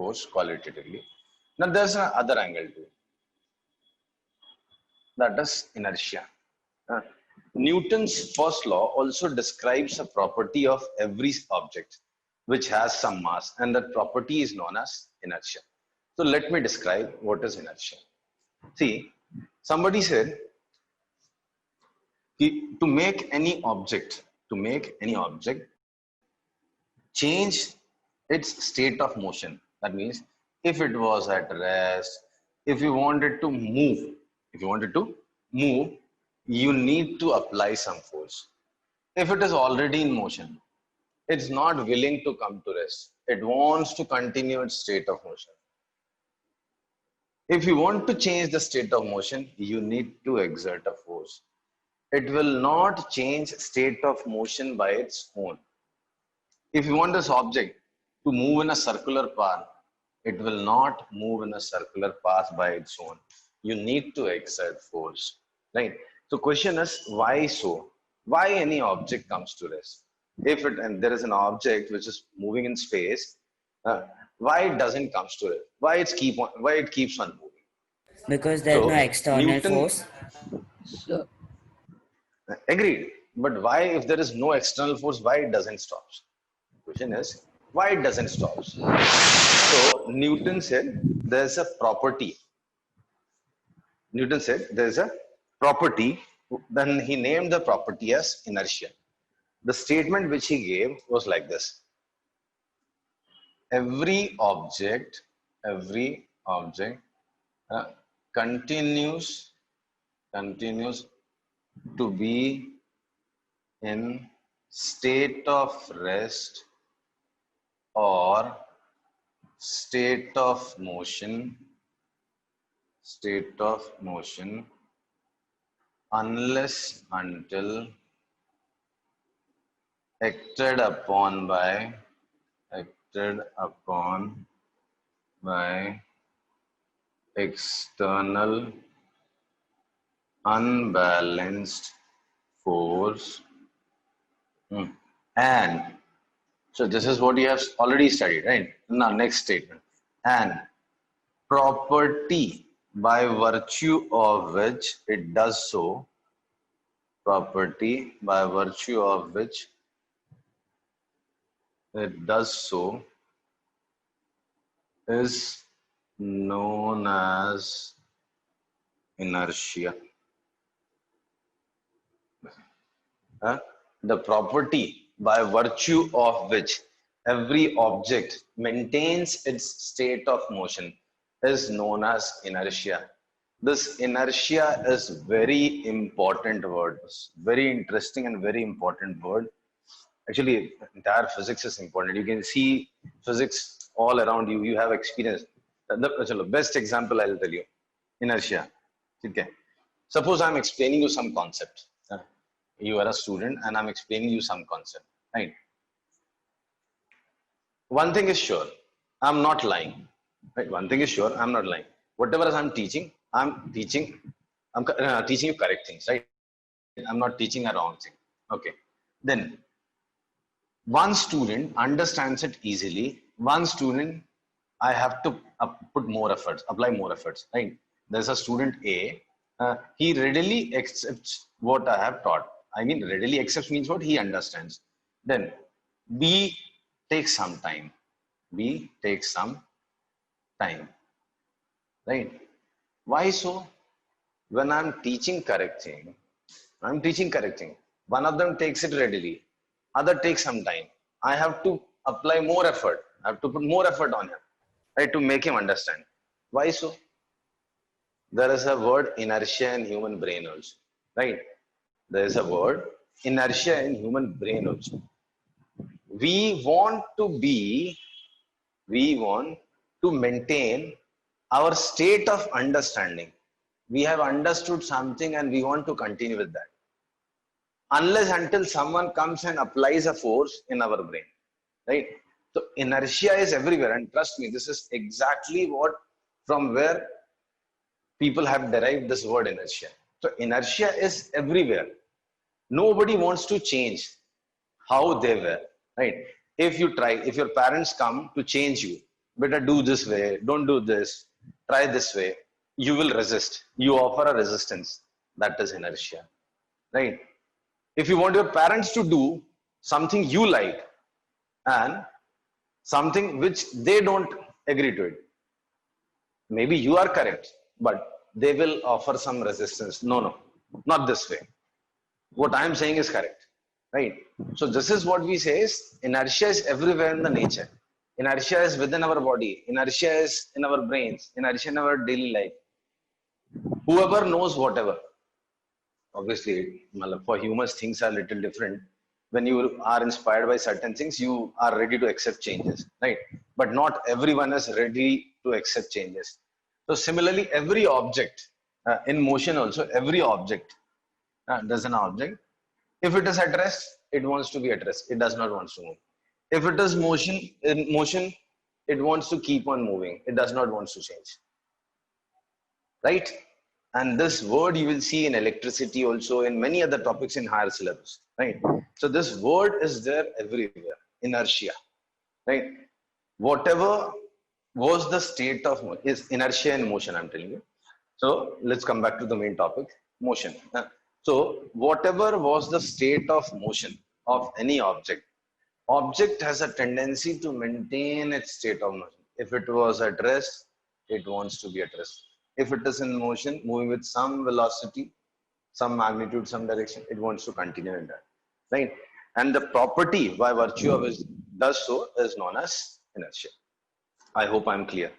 force qualitatively. Now there's another angle to it. That is inertia. Newton's first law also describes a property of every object which has some mass, and that property is known as inertia. So let me describe what is inertia. See, somebody said to make any object, change its state of motion. That means if it was at rest, if you wanted to move, you need to apply some force. If it is already in motion, it's not willing to come to rest. It wants to continue its state of motion. If you want to change the state of motion, you need to exert a force. It will not change state of motion by its own. If you want this object to move in a circular path, it will not move in a circular path by its own. You need to exert force, right? So question is, why so? Why any object comes to rest? If it, and there is an object which is moving in space, why it doesn't comes to rest? Why it keeps on moving? Because there's no So external Newton force. So, agreed, but why, if there is no external force, why it doesn't stop? Question is, why it doesn't stop? So Newton said there's a property. Then he named the property as inertia. The statement which he gave was like this: every object continues to be in state of rest or state of motion unless until acted upon by external unbalanced force. And so this is what you have already studied, right? Now next statement. And property by virtue of which it does so, is known as inertia. The property by virtue of which every object maintains its state of motion is known as inertia. This inertia is very important word, very interesting and very important word. Actually, entire physics is important. You can see physics all around you. You have experience. The best example I'll tell you, inertia. Okay. Suppose I'm explaining you some concept. You are a student and I'm explaining you some concept, right? One thing is sure, I'm not lying. Right? One thing is sure, I'm not lying. Whatever I'm teaching you correct things, right? I'm not teaching a wrong thing. Okay. Then one student understands it easily. One student, I have to apply more efforts, right? There's a student A, he readily accepts what I have taught. I mean, readily accepts means what? He understands. Then B takes some time. Right? Why so? When I'm teaching correct thing. One of them takes it readily. Other takes some time. I have to apply more effort. I have to put more effort on him, right, to make him understand. Why so? There is a word inertia in human brain also, right? There is a word inertia in human brain also. We want to maintain our state of understanding. We have understood something and we want to continue with that. Unless until someone comes and applies a force in our brain, right? So inertia is everywhere, and trust me, this is exactly from where people have derived this word inertia. So inertia is everywhere. Nobody wants to change how they were, right? If your parents come to change you, better do this way, don't do this, try this way, you will resist. You offer a resistance. That is inertia, right? If you want your parents to do something you like and something which they don't agree to it, maybe you are correct, but they will offer some resistance. No, no, not this way. What I am saying is correct, right? So this is what we say is inertia is everywhere in the nature. Inertia is within our body. Inertia is in our brains. Inertia in our daily life. Whoever knows whatever. Obviously, for humans, things are a little different. When you are inspired by certain things, you are ready to accept changes, right? But not everyone is ready to accept changes. So similarly, every object in motion also, every object, there's an object. If it is at rest, it wants to be at rest. It does not want to move. If it is in motion, it wants to keep on moving. It does not want to change, right? And this word you will see in electricity also, in many other topics in higher syllabus, right? So this word is there everywhere, inertia, right? Whatever was the state of motion is inertia in motion, I'm telling you. So let's come back to the main topic, motion. So whatever was the state of motion of any object, object has a tendency to maintain its state of motion. If it was at rest, it wants to be at rest. If it is in motion, moving with some velocity, some magnitude, some direction, it wants to continue in that, right? And the property by virtue of it does so is known as inertia. I hope I'm clear.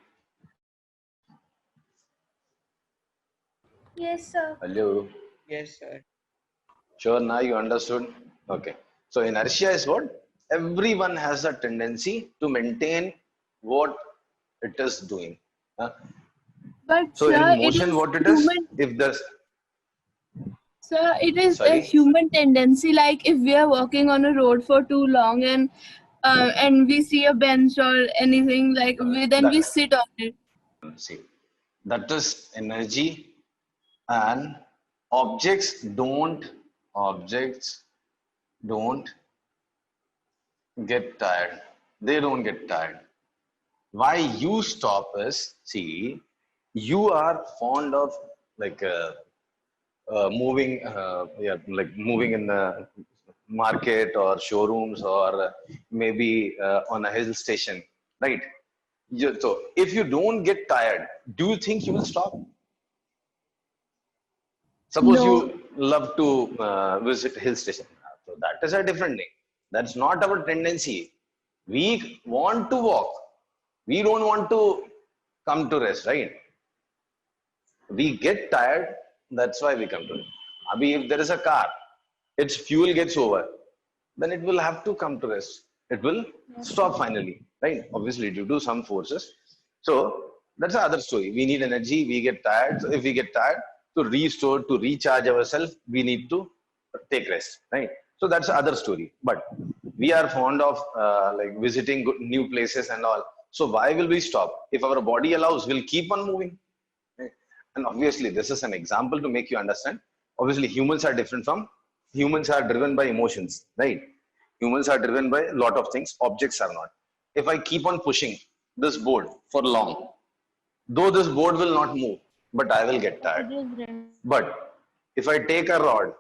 Yes, sir. Hello. Yes, sir. Sure, now you understood. Okay. So inertia is what? Everyone has a tendency to maintain what it is doing. But So sir, in it motion, is what it is, human. if there's, Sir, it is a sorry, human tendency. Like if we are walking on a road for too long and we see a bench or anything, like then we that, sit on it. see, that is energy, and objects don't get tired. They don't get tired. Why you stop is, see, you are fond of like moving, yeah, like moving in the market or showrooms or maybe on a hill station, right? So if you don't get tired, do you think you will stop? Suppose No. you love to visit hill station. So that is a different thing. That's not our tendency. We want to walk. We don't want to come to rest, right? We get tired. That's why we come to it. Abhi, if there is a car, its fuel gets over, then it will have to come to rest. It will stop finally, right? Obviously, due to some forces. So that's the other story. We need energy. We get tired. So if we get tired, to restore, to recharge ourselves, we need to take rest, right? So that's the other story. But we are fond of like visiting new places and all. So why will we stop? If our body allows, we'll keep on moving. Right? And obviously, this is an example to make you understand. Obviously, humans are different from humans are driven by emotions, right? Humans are driven by a lot of things. Objects are not. If I keep on pushing this board for long, though this board will not move, but I will get tired. But if I take a rod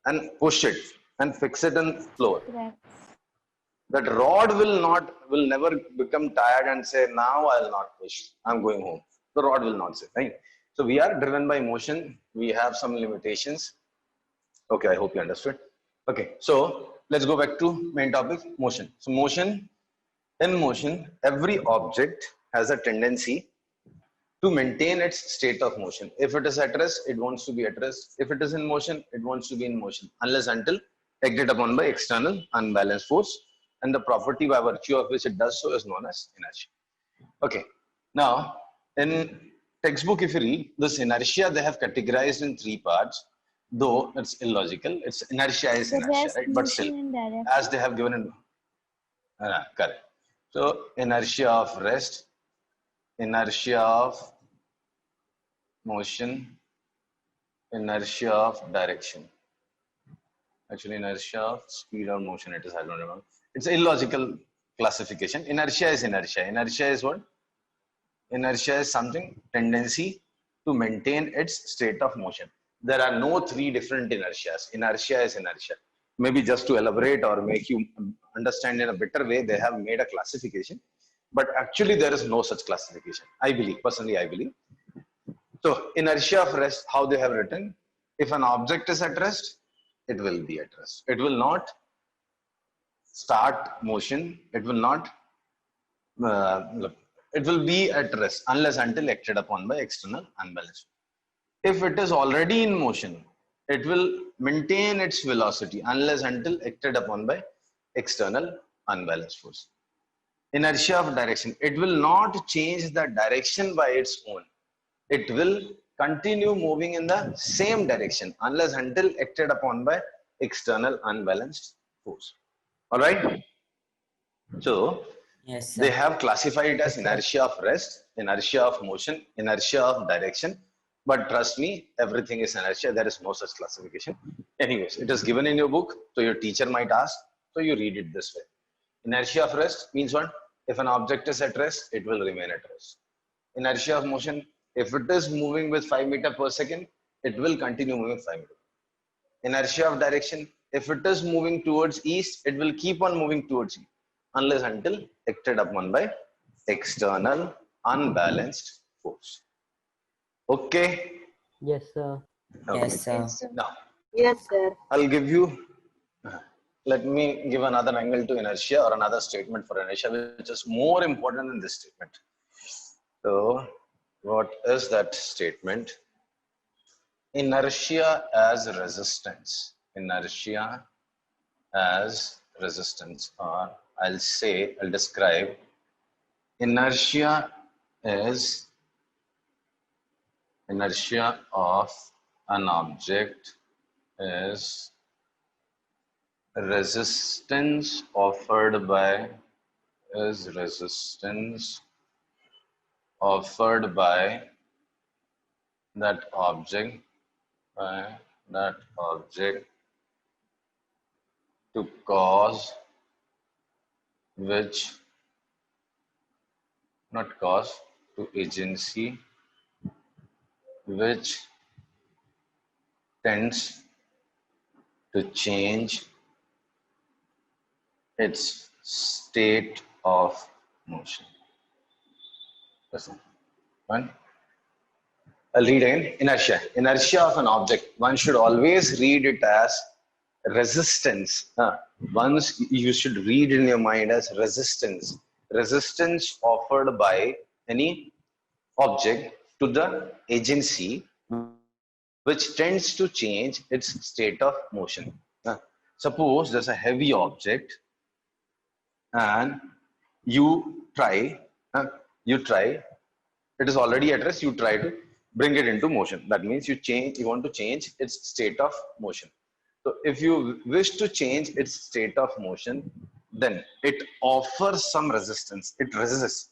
and push it and fix it in floor, that rod will never become tired and say, now I'll not push. I'm going home. The rod will not say, right? So we are driven by emotion. We have some limitations. Okay, I hope you understood. Okay, so let's go back to main topic, motion. So in motion, every object has a tendency to maintain its state of motion. If it is at rest, it wants to be at rest. If it is in motion, it wants to be in motion, unless until acted upon by external unbalanced force. And the property by virtue of which it does so is known as inertia. Okay, now in textbook, if you read this inertia, they have categorized in three parts, though it's illogical. It's inertia is inertia, right? But still, as they have given in, correct. So inertia of rest, inertia of motion, inertia of direction. Actually, inertia of speed or motion, it is, I don't know. It's illogical classification. Inertia is inertia. Inertia is what? Inertia is something, tendency to maintain its state of motion. There are no three different inertias. Inertia is inertia. Maybe just to elaborate or make you understand in a better way, they have made a classification. But actually, there is no such classification. I believe, personally, I believe. So, inertia of rest, how they have written, if an object is at rest, it will be at rest. It will not start motion. It will not it will be at rest unless until acted upon by external unbalanced. If it is already in motion, it will maintain its velocity unless until acted upon by external unbalanced force. Inertia of direction, it will not change the direction by its own. It will continue moving in the same direction unless until acted upon by external unbalanced force. All right. So Yes, they sir. have classified it as inertia of rest, inertia of motion, inertia of direction. But trust me, everything is inertia. There is no such classification. Anyways, it is given in your book, so your teacher might ask, so you read it this way. Inertia of rest means what? If an object is at rest, it will remain at rest. Inertia of motion, if it is moving with 5 meters per second, it will continue moving 5 meters. Inertia of direction, if it is moving towards east, it will keep on moving towards east unless until acted upon by external unbalanced force. Okay. Yes, sir. Okay. Yes, sir. Yes, sir. Now Yes, sir. I'll give you. Let me give another angle to inertia or another statement for inertia, which is more important than this statement. So, what is that statement? Inertia as resistance. Inertia as resistance, or I'll describe inertia is inertia of an object is resistance offered by that object to cause which not cause to agency which tends to change its state of motion. Listen. One. I'll read again. Inertia. Inertia of an object. One should always read it as resistance. Once you should read in your mind as resistance. Resistance offered by any object to the agency which tends to change its state of motion. Suppose there's a heavy object and you try, it is already at rest, you try to bring it into motion. That means you want to change its state of motion. So if you wish to change its state of motion, then it offers some resistance. It resists.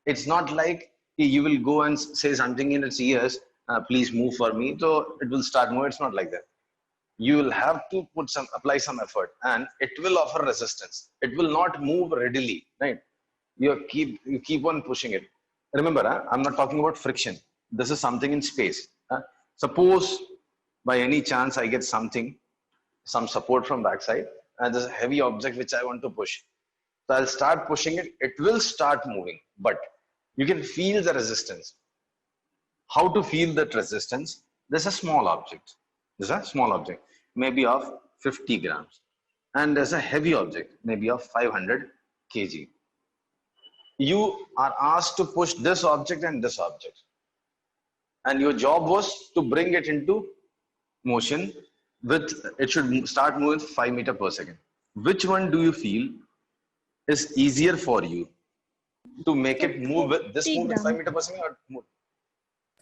It's not like you will go and say something in its ears, please move for me. So it will start moving. It's not like that. You will have to apply some effort, and it will offer resistance. It will not move readily, right? You keep on pushing it. Remember, I'm not talking about friction. This is something in space. Suppose by any chance I get some support from backside, and there's a heavy object which I want to push. So I'll start pushing it. It will start moving, but you can feel the resistance. How to feel that resistance? There's a small object. There's a small object, maybe of 50 grams. And there's a heavy object, maybe of 500 kg. You are asked to push this object and this object. And your job was to bring it into motion it should start moving 5 meters per second. Which one do you feel is easier for you to make it move with this move with 5 meters per second or move?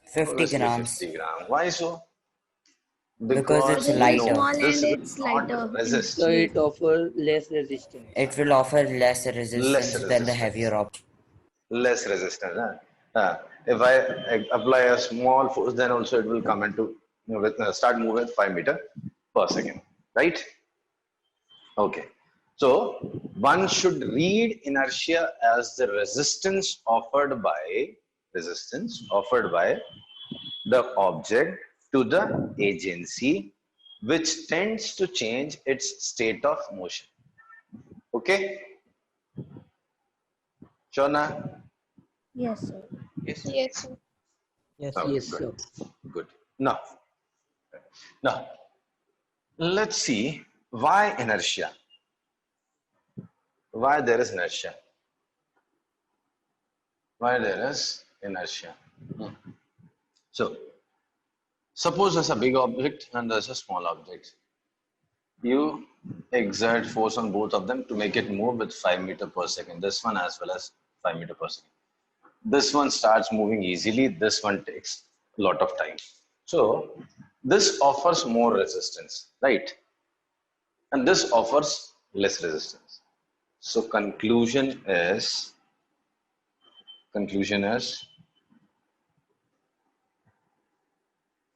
50 grams. 50 grams. Why so? Because it's lighter. Small and This it's will not lighter. resist. So it offers less resistance. It will offer less resistance Less than the resistance. heavier object. Less resistance. If I apply a small force, then also it will come into start moving 5 meters per second, right? Okay. So one should read inertia as the resistance offered by resistance offered by the object to the agency, which tends to change its state of motion. Okay? Shona? Yes, sir. Yes, sir. Yes, sir. Yes, Okay, yes, good. sir. Good. Now, let's see why inertia. Why there is inertia? Why there is inertia? So, suppose there's a big object and there's a small object. You exert force on both of them to make it move with 5 meter per second. This one as well as 5 meter per second. This one starts moving easily. This one takes a lot of time. So, this offers more resistance, right? And this offers less resistance. So, conclusion is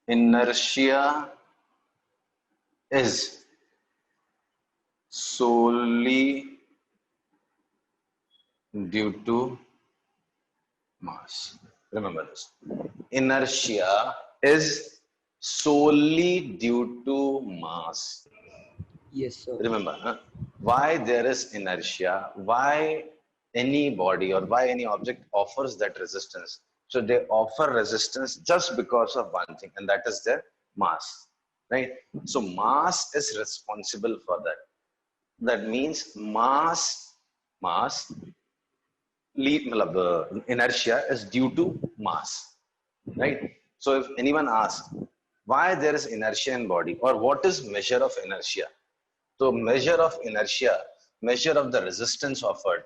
inertia is solely due to mass. Remember this. Inertia is solely due to mass. Yes, sir. Remember, why there is inertia, why any body or why any object offers that resistance. So they offer resistance just because of one thing, and that is their mass, right? So mass is responsible for that. That means inertia is due to mass, right? So if anyone asks why there is inertia in body or what is measure of inertia, so measure of inertia, measure of the resistance offered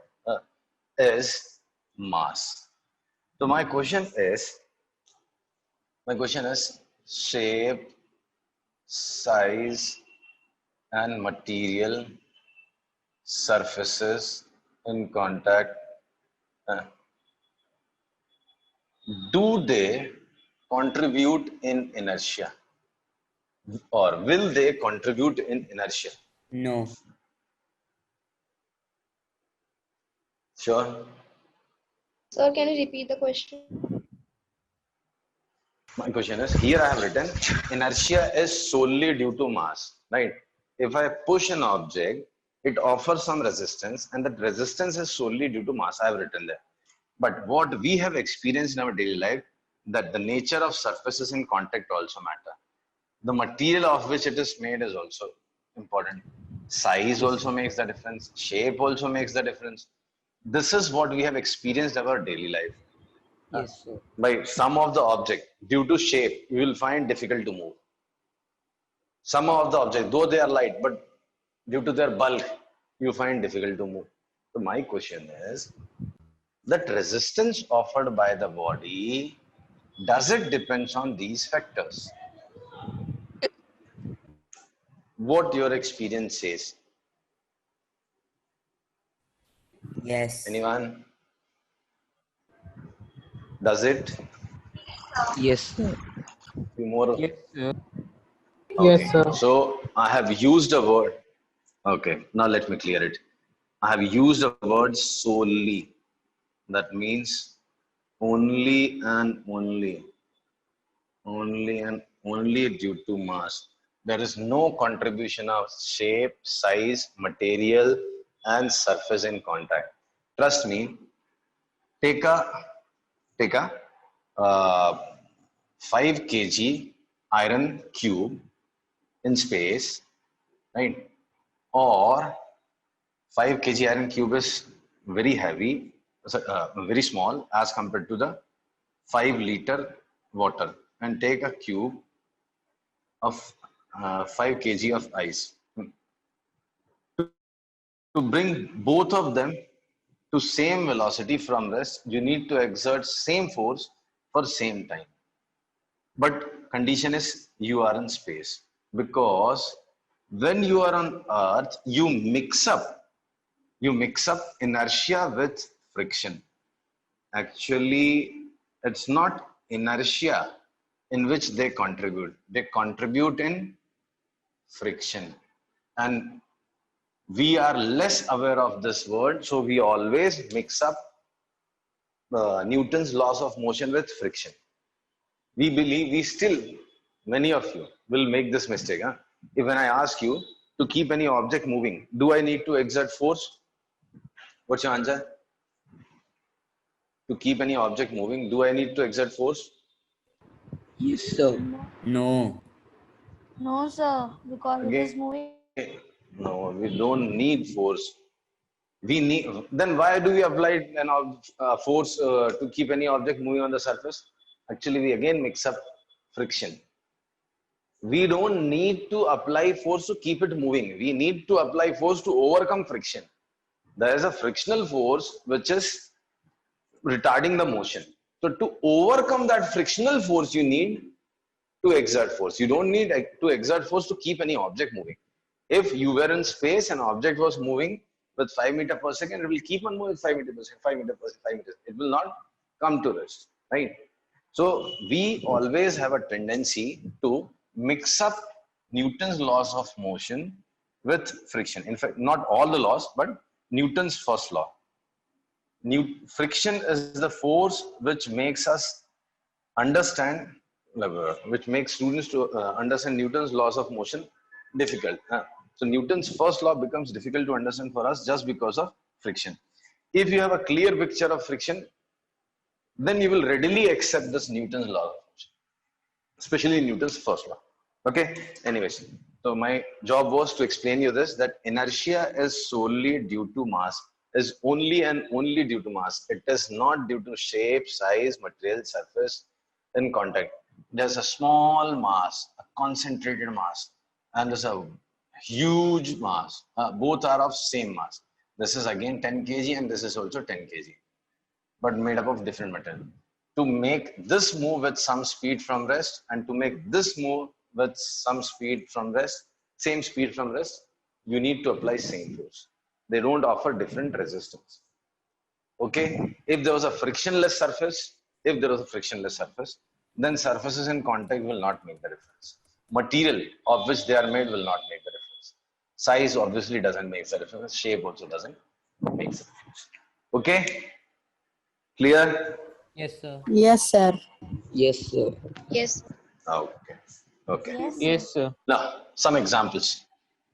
is mass. So my question is shape, size, and material surfaces in contact. Do they contribute in inertia? Or will they contribute in inertia? No. Sure. Sir, can you repeat the question? My question is, here I have written inertia is solely due to mass, right? If I push an object, it offers some resistance, and that resistance is solely due to mass. I have written there. But what we have experienced in our daily life, that the nature of surfaces in contact also matter. The material of which it is made is also important. Size also makes the difference. Shape also makes the difference. This is what we have experienced in our daily life. Yes, sir. By some of the object, due to shape, you will find difficult to move. Some of the object, though they are light, but due to their bulk, you find difficult to move. So my question is, that resistance offered by the body, does it depends on these factors? What your experience says? Yes. Anyone? Does it? Yes, sir. Few more. Yes, sir. Okay. Yes, sir. So I have used a word. Okay. Now let me clear it. I have used a word solely. That means only and only due to mass. There is no contribution of shape, size, material, and surface in contact. Trust me. Take a 5 kg iron cube in space, right? Or 5 kg iron cube is very heavy, very small as compared to the 5 liter water, and take a cube of 5 kg of ice. To bring both of them to same velocity from rest, you need to exert same force for same time. But condition is you are in space, because when you are on earth, you mix up inertia with friction. Actually, it's not inertia in which they contribute in friction, and we are less aware of this word, so we always mix up Newton's laws of motion with friction. We believe, many of you will make this mistake. Huh? If when I ask you to keep any object moving, do I need to exert force? What's your answer? To keep any object moving, do I need to exert force? Yes, sir. No. No, sir, because it is moving. No, we don't need force. We need. Then why do we apply force to keep any object moving on the surface? Actually, we again mix up friction. We don't need to apply force to keep it moving. We need to apply force to overcome friction. There is a frictional force which is retarding the motion. So to overcome that frictional force, you need to exert force. You don't need to exert force to keep any object moving. If you were in space and object was moving with 5 meters per second, it will keep on moving 5 meters per second, 5 meters per second, 5 meters. It will not come to rest, right? So we always have a tendency to mix up Newton's laws of motion with friction. In fact, not all the laws, but Newton's first law. Friction is the force which makes us understand, which makes students to understand Newton's laws of motion difficult. So Newton's first law becomes difficult to understand for us just because of friction. If you have a clear picture of friction, then you will readily accept this Newton's law of motion, especially Newton's first law. Okay. Anyways, so my job was to explain you this, that inertia is solely due to mass, is only and only due to mass. It is not due to shape, size, material, surface, in contact. There's a small mass, a concentrated mass, and there's a huge mass. Both are of same mass. This is again 10 kg and this is also 10 kg, but made up of different material. To make this move with some speed from rest and to make this move with some speed from rest, same speed from rest, you need to apply same force. They don't offer different resistance. Okay, if there was a frictionless surface, then surfaces in contact will not make the difference. Material of which they are made will not make the difference. Size obviously doesn't make the difference. Shape also doesn't make the difference. Okay, clear? Yes, sir. Yes, sir. Yes, sir. Yes. Okay. Okay. Yes. Yes, sir. Now, some examples.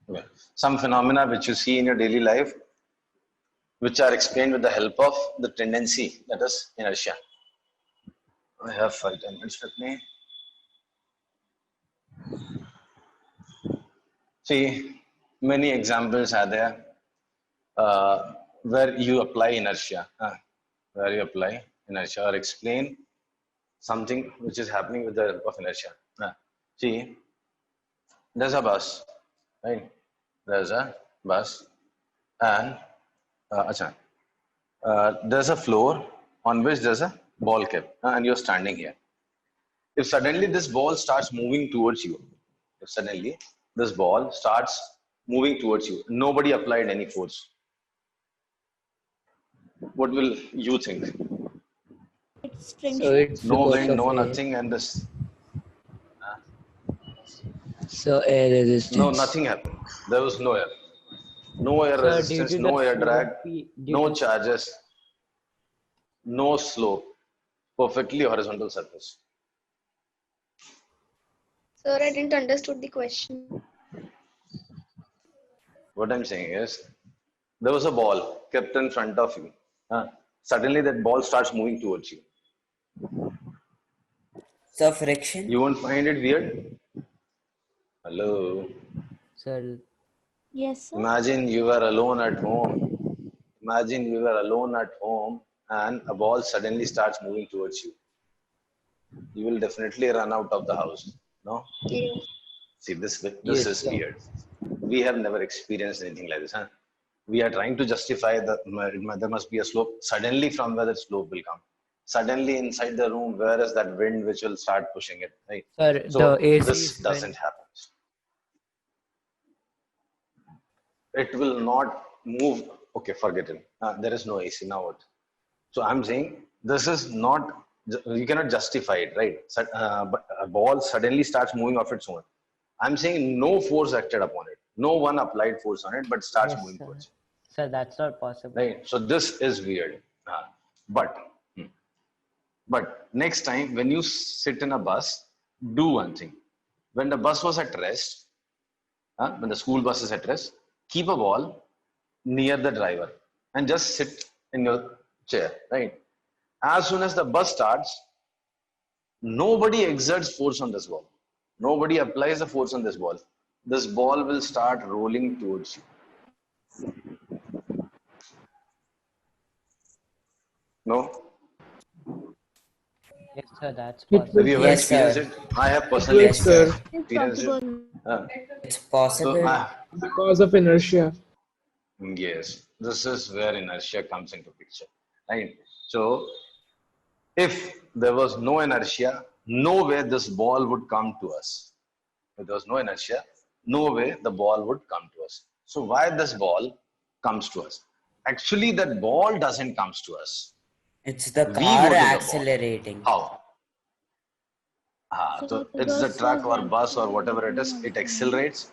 Okay. Some phenomena which you see in your daily life, which are explained with the help of the tendency, that is inertia. I have 5 minutes with me. See, many examples are there where you apply inertia, or explain something which is happening with the help of inertia. See, there's a bus, right? There's a bus, and there's a floor on which there's a ball kept, and you're standing here. If suddenly this ball starts moving towards you, nobody applied any force, what will you think? It's friction. So it's No because wind, of no air. nothing, and this, So air resistance. no, nothing happened. There was no air. No air Sir, resistance, due to no the air drag, slopey- no due to- charges, no slope, perfectly horizontal surface. Sir, I didn't understood the question. What I'm saying is, there was a ball kept in front of you. Suddenly that ball starts moving towards you. So friction. You won't find it weird? Hello? Sir, Yes, sir. Imagine you were alone at home. And a ball suddenly starts moving towards you. You will definitely run out of the house. No? Yes. See, this Yes, is sir. weird. We have never experienced anything like this. We are trying to justify that there must be a slope. Suddenly from where the slope will come. Suddenly inside the room, where is that wind which will start pushing it? Right? sir, So the AC this is doesn't happen. It will not move. Okay, forget it. There is no AC. Now what? So I'm saying this is not, you cannot justify it, right? But a ball suddenly starts moving of its own. I'm saying no force acted upon it. No one applied force on it, but starts Yes, moving sir. towards it. Sir, that's not possible. Right? So this is weird. But But next time when you sit in a bus, do one thing. When the bus was at rest, when the school bus is at rest, keep a ball near the driver and just sit in your chair, right? As soon as the bus starts, nobody exerts force on this ball. Nobody applies the force on this ball. This ball will start rolling towards you. No? Yes, sir, that's It possible. Have you ever Yes, experienced sir. it? I have personally Yes, sir. It's experienced it. possible. It's So, possible. Because of inertia. yes, this is where inertia comes into picture, right? So, if there was no inertia, no way this ball would come to us. If there was no inertia, no way the ball would come to us. So, why this ball comes to us? Actually, that ball doesn't comes to us. It's the We car go to the ball. accelerating. How? So So the it's the bus truck was or bus or whatever it is, actually it accelerates.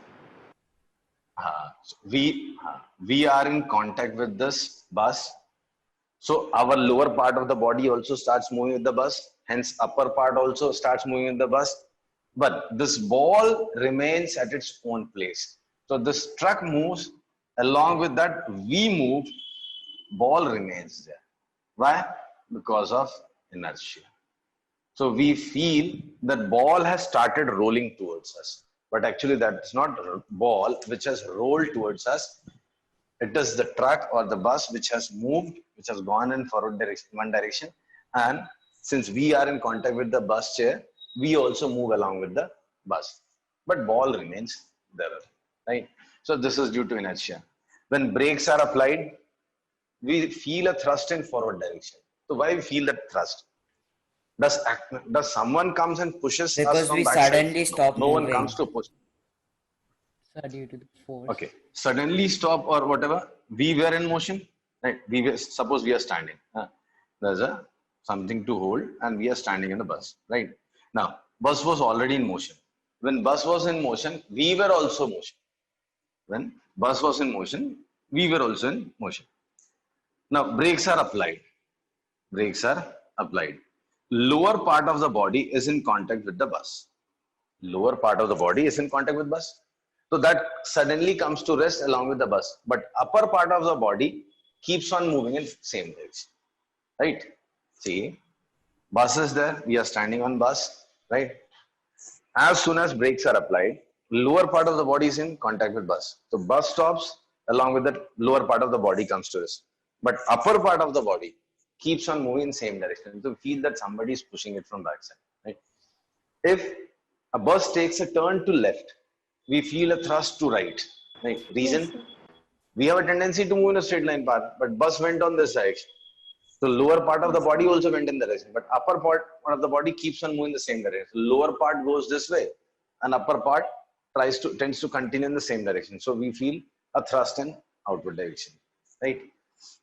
So we are in contact with this bus. So our lower part of the body also starts moving with the bus. Hence, upper part also starts moving with the bus. But this ball remains at its own place. So this truck moves. Along with that, we move. Ball remains there. Why? Because of inertia. So we feel that ball has started rolling towards us. But actually that's not ball which has rolled towards us. It is the truck or the bus which has moved, which has gone in forward direction, one direction. And since we are in contact with the bus chair, we also move along with the bus. But ball remains there, right? So this is due to inertia. When brakes are applied, we feel a thrust in forward direction. So why we feel that thrust? Does someone comes and pushes us Because from we backside? suddenly stop No one moving. comes to push. Sir, due to the force. Okay, suddenly stop or whatever. We were in motion, right? Suppose we are standing. There's a something to hold, and we are standing in the bus, right? Now, bus was already in motion. When bus was in motion, we were also motion. When bus was in motion, we were also in motion. Now, brakes are applied. Brakes are applied. Lower part of the body is in contact with the bus. Lower part of the body is in contact with bus. So that suddenly comes to rest along with the bus. But upper part of the body keeps on moving in same direction. Right? See, bus is there. We are standing on bus. Right? As soon as brakes are applied, lower part of the body is in contact with bus. So bus stops, along with that lower part of the body comes to rest. But upper part of the body keeps on moving in same direction. So feel that somebody is pushing it from backside. Right? If a bus takes a turn to left, we feel a thrust to right. Right? Reason? Yes, sir. We have a tendency to move in a straight line path, but bus went on this direction. So lower part of the body also went in the direction, but upper part of the body keeps on moving the same direction. So lower part goes this way, and upper part tends to continue in the same direction. So we feel a thrust in outward direction, right?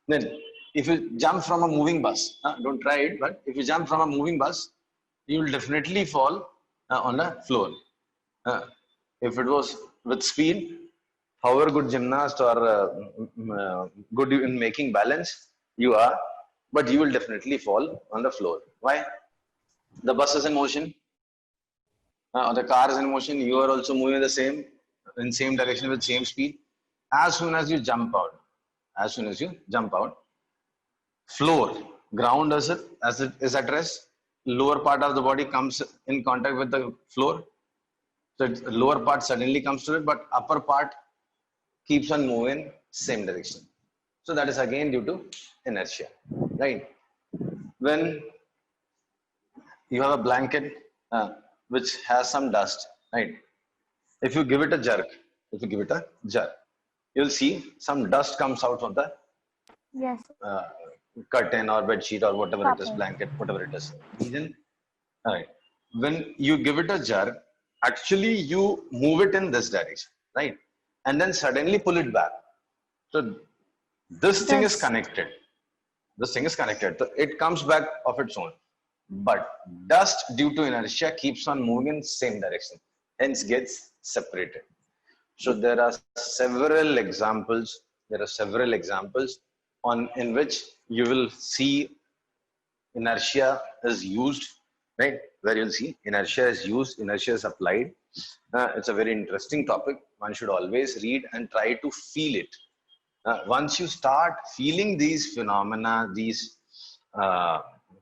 Then, if you jump from a moving bus, don't try it, but if you jump from a moving bus, you will definitely fall on the floor. If it was with speed, however good gymnast or good in making balance you are, but you will definitely fall on the floor. Why? The bus is in motion, or the car is in motion. You are also moving in same direction with same speed. As soon as you jump out, floor, ground as it is at rest. Lower part of the body comes in contact with the floor. So lower part suddenly comes to it, but upper part keeps on moving same direction. So that is again due to inertia, right? When you have a blanket which has some dust, right? If you give it a jerk, you'll see some dust comes out from the Yes, sir. curtain or bed sheet or whatever it is, Carpet. blanket, whatever it is. Reason, right? When you give it a jerk, actually you move it in this direction, right? And then suddenly pull it back. So this thing is Dust. connected. This thing is connected. So it comes back of its own. But dust due to inertia keeps on moving in same direction, hence gets separated. So there are several examples. In which you will see inertia is used, right? Where you'll see inertia is used, inertia is applied. It's a very interesting topic. One should always read and try to feel it. Once you start feeling these phenomena, these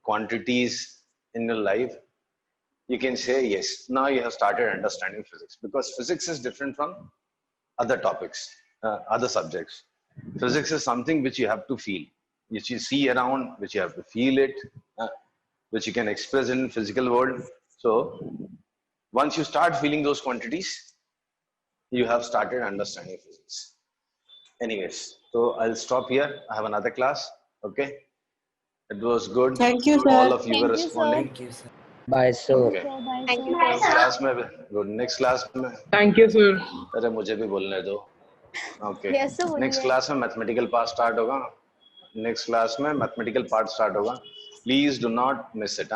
quantities in your life, you can say, yes, now you have started understanding physics, because physics is different from other topics, other subjects. Physics is something which you have to feel, which you see around, which you have to feel it, which you can express in physical world. So once you start feeling those quantities, you have started understanding physics. Anyways, so I'll stop here. I have another class. Okay. It was good. Thank you, sir. All of you were Thank you, sir. responding. Thank you, sir. Bye, sir. Okay. Sir, bye, Thank sir. you, Next sir. class में good. Next class में Thank you, sir. अरे मुझे भी बोलने दो. Okay. Yes, sir, Next बोलिए. class में mathematical part start होगा. Next class में mathematical part start होगा. Please do not miss it.